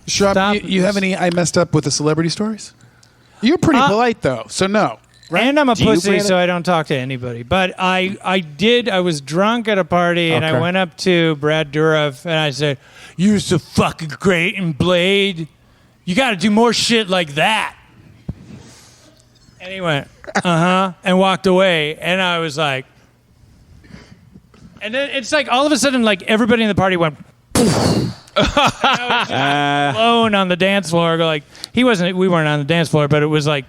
Shrub, you have any I messed up with the celebrity stories? You're pretty polite, though, so no. Right? And I'm a pussy, so I don't talk to anybody. But I was drunk at a party, and I went up to Brad Dourif, and I said, "You're so fucking great in Blade. You got to do more shit like that." And he went, and walked away. And I was like, and then it's like all of a sudden, like everybody in the party went, poof. I was just alone on the dance floor. Like we weren't on the dance floor, but it was like,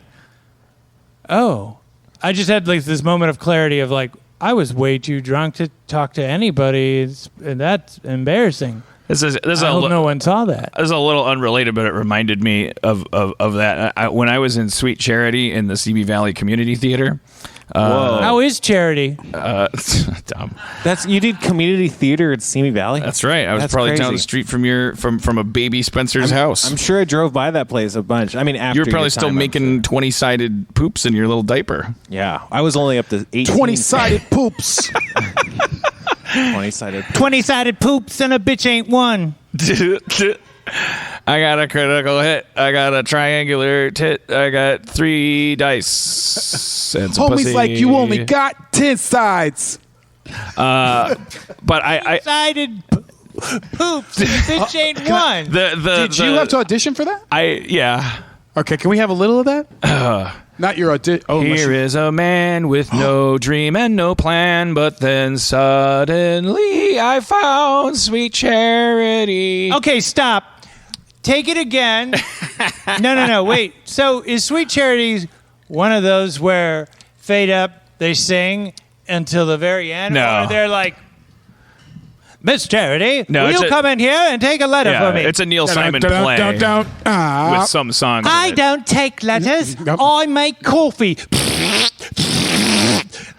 oh, I just had like this moment of clarity of like, I was way too drunk to talk to anybody, and that's embarrassing. I hope no one saw that. This is a little unrelated, but it reminded me of that. When I was in Sweet Charity in the Simi Valley Community Theater. How is Charity? Dumb. You did community theater at Simi Valley? That's right. I was probably crazy. down the street from a baby Spencer's house. I'm sure I drove by that place a bunch. I mean, after you were probably still making 20-sided poops in your little diaper. Yeah, I was only up to 18. 20-sided poops. 20-sided poops and a bitch ain't one. I got a critical hit. I got a triangular tit. I got 3 dice. And some Homie's pussy. like, you only got 10 sides. But I sided poops and a bitch ain't one. Did you have to audition for that? Yeah. Okay, can we have a little of that? Not your audition. Oh, Here is a man with no dream and no plan, but then suddenly I found Sweet Charity. Okay, stop. Take it again. No, wait. So is Sweet Charity one of those where fade up, they sing until the very end? No. Or they're like, Miss Charity, No, will you come in here and take a letter for me? It's a Neil Simon play with some songs. I don't take letters. I make coffee.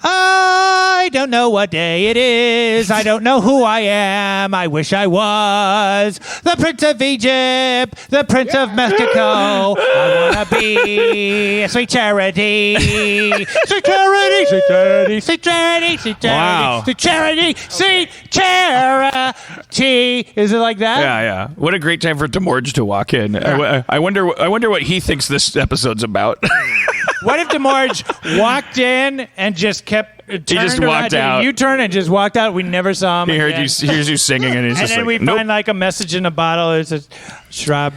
I don't know what day it is. I don't know who I am. I wish I was the Prince of Egypt, the Prince of Mexico. I want to be Sweet Charity. Sweet Charity, Sweet Charity, Sweet Charity, Sweet Charity, Wow. Sweet Charity, Sweet Charity. Is it like that? Yeah. What a great time for Demorge to walk in. I wonder what he thinks this episode's about. What if Demorge walked in and just kept just walked out. U-turn and just walked out? We never saw him. He again. hears you singing, and he's And just then like, we nope. find like a message in a bottle. It says, "Schraub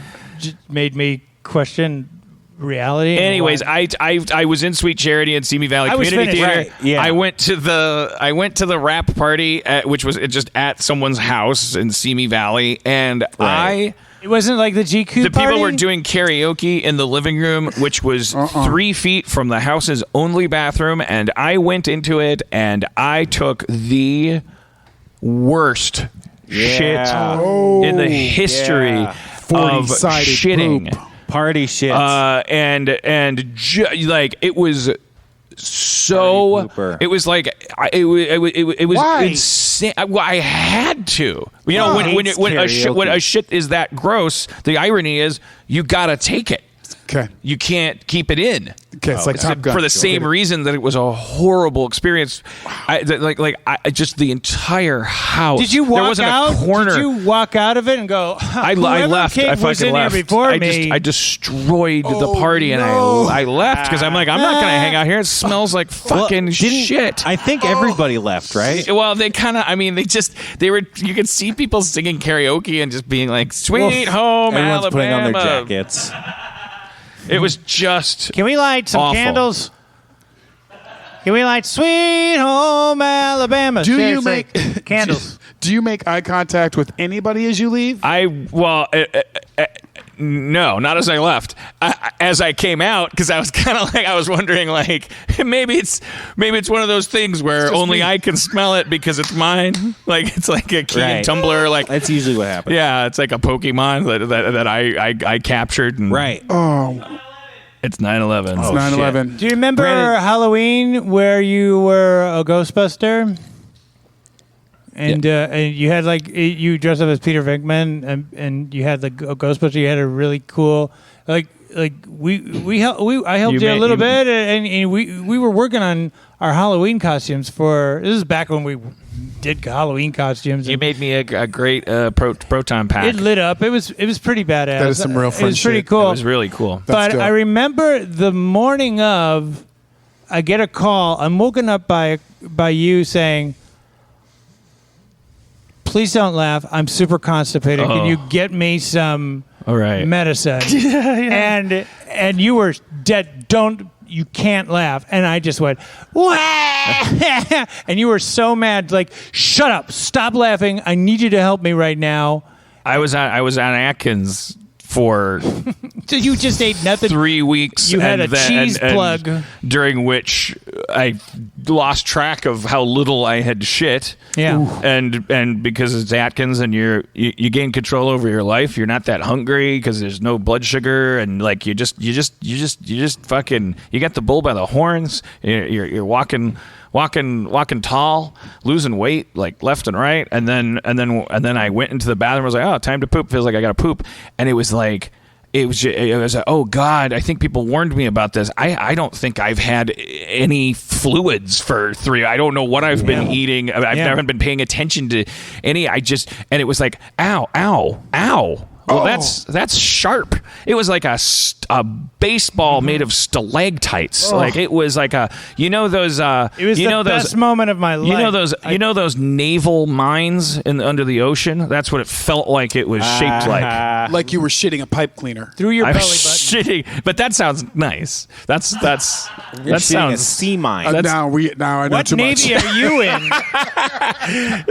made me question reality." Anyways, I was in Sweet Charity at Simi Valley I was Community finished, Theater. right, yeah. I went to the rap party, which was just at someone's house in Simi Valley, and It wasn't like the GQ the party? people were doing karaoke in the living room, which was 3 feet from the house's only bathroom, and I went into it, and I took the worst shit in the history of 40-sided shitting. poop. Party shit. Like it was so it was like it was Why? insane. Well, I had to, you know, when a shit is that gross, the irony is you gotta take it. Okay. You can't keep it in. Okay, it's like Top Gun. For the same reason that it was a horrible experience. I just the entire house. Did you walk there wasn't out? A corner. Did you walk out of it and go? I left. I was fucking in left. Here before me. I destroyed the party, and I left because I'm like, I'm not gonna hang out here. It smells like fucking shit. I think everybody left, right? Well, they kind of. I mean, they were. You could see people singing karaoke and just being like, "Sweet home Everyone's Alabama." putting on their jackets. It was just. Can we light some awful. candles? Can we light Sweet Home Alabama? Do you Seriously, make candles? Do you make eye contact with anybody as you leave? No, not as I left. As I came out, because I was kind of like, I was wondering, like, maybe it's one of those things where only I can smell it because it's mine. Like it's like a key and tumbler. Like that's usually what happens. Yeah, it's like a Pokemon that I captured. And right. Oh. It's 9/11. It's 9/11. Do you remember Halloween where you were a Ghostbuster? And and you had you dressed up as Peter Venkman and you had the Ghostbuster. You had a really cool I helped you a little bit, and we were working on our Halloween costumes for. This is back when we did Halloween costumes. You made me a great proton pack. It lit up. It was pretty badass. That is some real fun It was pretty shit. cool. It was really cool. But dope. I remember the morning of, I get a call. I'm woken up by you saying, "Please don't laugh. I'm super constipated. Can you get me some All right. medicine?" And you were dead. You can't laugh. And I just went, "Wah!" And you were so mad. Like, shut up. Stop laughing. I need you to help me right now. I was on Atkins for So you just ate nothing. 3 weeks. You had a cheese plug. During which I lost track of how little I had shit. Yeah. And because it's Atkins and you gain control over your life, you're not that hungry because there's no blood sugar, and like you just fucking, you got the bull by the horns. You're walking tall, losing weight like left and right, and then I went into the bathroom. I was like, oh, time to poop. Feels like I got to poop, and it was like, oh God, I think people warned me about this. I don't think I've had any fluids for 3. I don't know what I've been eating. I've never been paying attention to any. And it was like, ow. Well, that's sharp. It was like a baseball made of stalactites. Like it was like a, those. It was the best moment of my life. You know those naval mines under the ocean. That's what it felt like. It was shaped like. Like you were shitting a pipe cleaner. Through your I'm belly button. shitting, but that sounds nice. That You're shooting a sounds. sea mine. Now I know What too much. Navy are you in?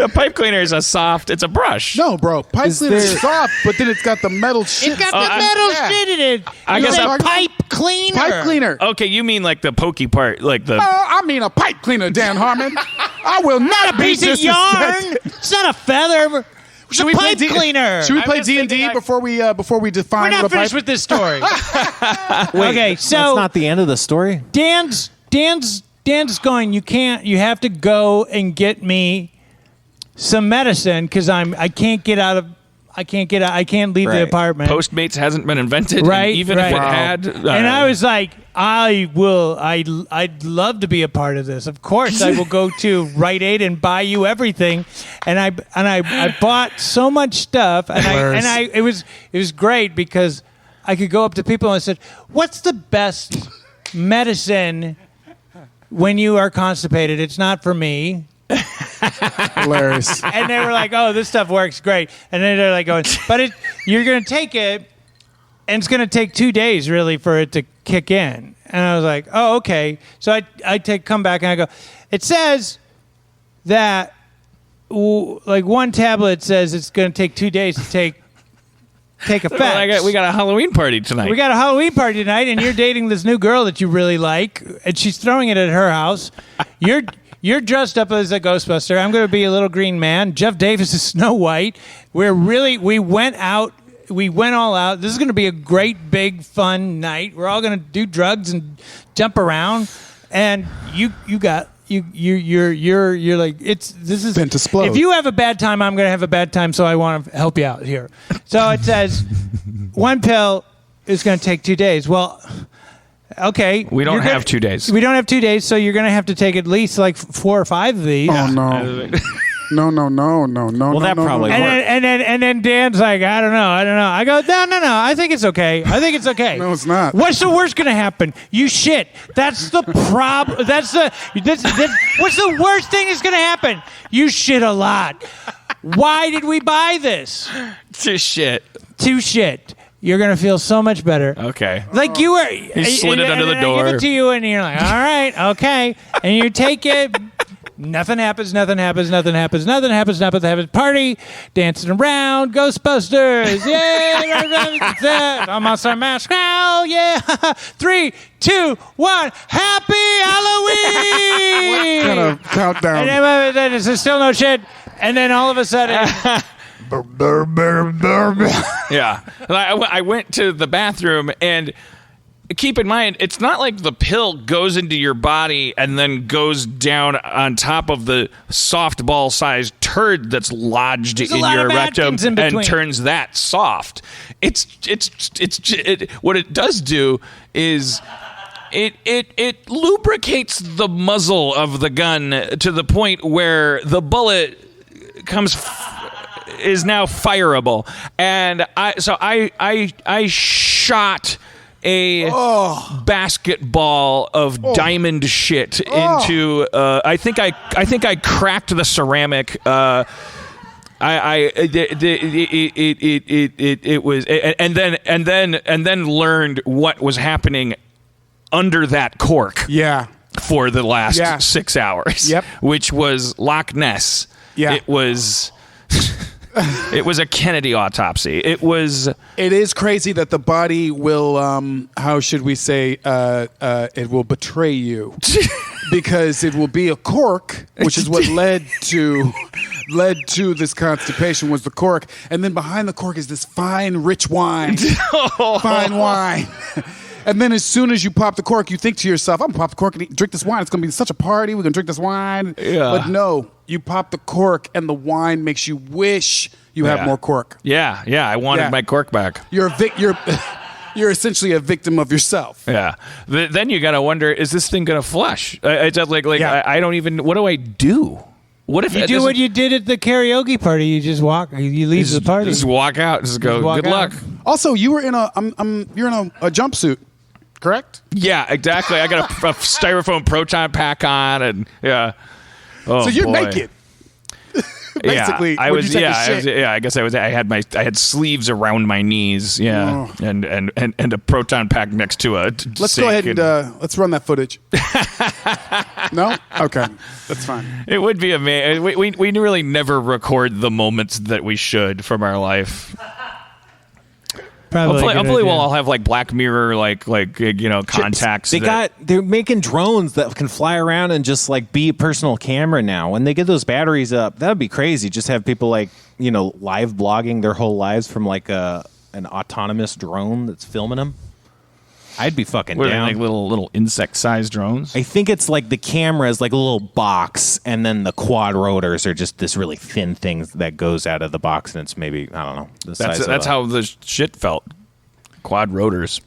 A pipe cleaner is it's a brush. No, bro. Pipe cleaner is soft, but then it's got the metal shit. It's got the metal shit in it. I You guess said I'm- pipe cleaner. Pipe cleaner. Okay, you mean like the pokey part, like the. I mean a pipe cleaner, Dan Harmon. I will not be Piece of yarn. It's not a feather. It's a pipe cleaner. Should we play I'm just D&D thinking, before we define We're not what a pipe? finished with this story. Wait, okay, so that's not the end of the story. Dan's going. You have to go and get me some medicine because I can't leave the Right. apartment. Postmates hasn't been invented, and Right, even right. if it Wow. had. And I was like, I'd love to be a part of this. Of course, I will go to Rite Aid and buy you everything. And I bought so much stuff, and it was great because I could go up to people and I said, "What's the best medicine when you are constipated? It's not for me." Hilarious. And they were like, "Oh, this stuff works great." And then they're like, "Going, but you're going to take it, and it's going to take 2 days really for it to kick in." And I was like, "Oh, okay." So I come back and I go, "It says that like one tablet says it's going to take 2 days to take effect." We got a Halloween party tonight. We got a Halloween party tonight, and you're dating this new girl that you really like, and she's throwing it at her house. You're dressed up as a Ghostbuster. I'm going to be a little green man. Jeff Davis is Snow White. We went all out. This is going to be a great, big, fun night. We're all going to do drugs and jump around. And you're like, this is Been to explode. If you have a bad time, I'm going to have a bad time. So I want to help you out here. So it says one pill is going to take 2 days. Well, okay. We don't have 2 days. We don't have 2 days, so you're going to have to take at least like 4 or 5 of these. Oh no. No. Well, that probably no. worked. And then Dan's like, I don't know. I go, no. I think it's okay. No, it's not. What's the worst going to happen? You shit. That's the problem. What's the worst thing that's going to happen? You shit a lot. Why did we buy this? To shit. To shit. You're going to feel so much better. Okay. Like you were. He slid it under the I door. give it to you, and you're like, all right, okay. And you take it. Nothing happens. Party, dancing around, Ghostbusters. Yeah. Almost our mask now. Yeah. 3, 2, 1. Happy Halloween. Kind of countdown. And then it's still no shit. And then all of a sudden. Yeah. I went to the bathroom, and keep in mind, it's not like the pill goes into your body and then goes down on top of the softball-sized turd that's lodged in your rectum and turns that soft. What it does do is it lubricates the muzzle of the gun to the point where the bullet is now fireable. And I shot a basketball of diamond shit into. I think I cracked the ceramic. It was, and then learned what was happening under that cork. Yeah. For the last 6 hours. Yep. Which was Loch Ness. Yeah. It was. It was a Kennedy autopsy. It is crazy that the body will, how should we say, it will betray you. Because it will be a cork, which is what led to this constipation, was the cork. And then behind the cork is this fine, rich wine. Fine wine. And then as soon as you pop the cork, you think to yourself, I'm going to pop the cork and drink this wine. It's going to be such a party. We're going to drink this wine. Yeah. But no, you pop the cork and the wine makes you wish you have more cork. Yeah. I wanted my cork back. You're essentially a victim of yourself. Yeah. Then you got to wonder, is this thing going to flush? It's just I don't even, what do I do? What if you do what you did at the karaoke party? You just walk. You leave the party. Just walk out. Just go. Good luck. Also, you were in a jumpsuit, correct? Yeah, exactly. I got a styrofoam proton pack on, and yeah. Oh, so you're boy. Naked. Basically, I was. I guess I was. I had sleeves around my knees. Yeah, and a proton pack next to a. Let's go ahead and let's run that footage. No, okay, that's fine. It would be amazing. We really never record the moments that we should from our life. Hopefully we'll all have like Black Mirror, like contacts. They're making drones that can fly around and just like be a personal camera now. When they get those batteries up, that would be crazy. Just have people live blogging their whole lives from like an autonomous drone that's filming them. I'd be fucking down. Like little insect-sized drones? I think it's like the camera is like a little box, and then the quad rotors are just this really thin thing that goes out of the box, and it's maybe, I don't know. That's how the shit felt. Quad rotors.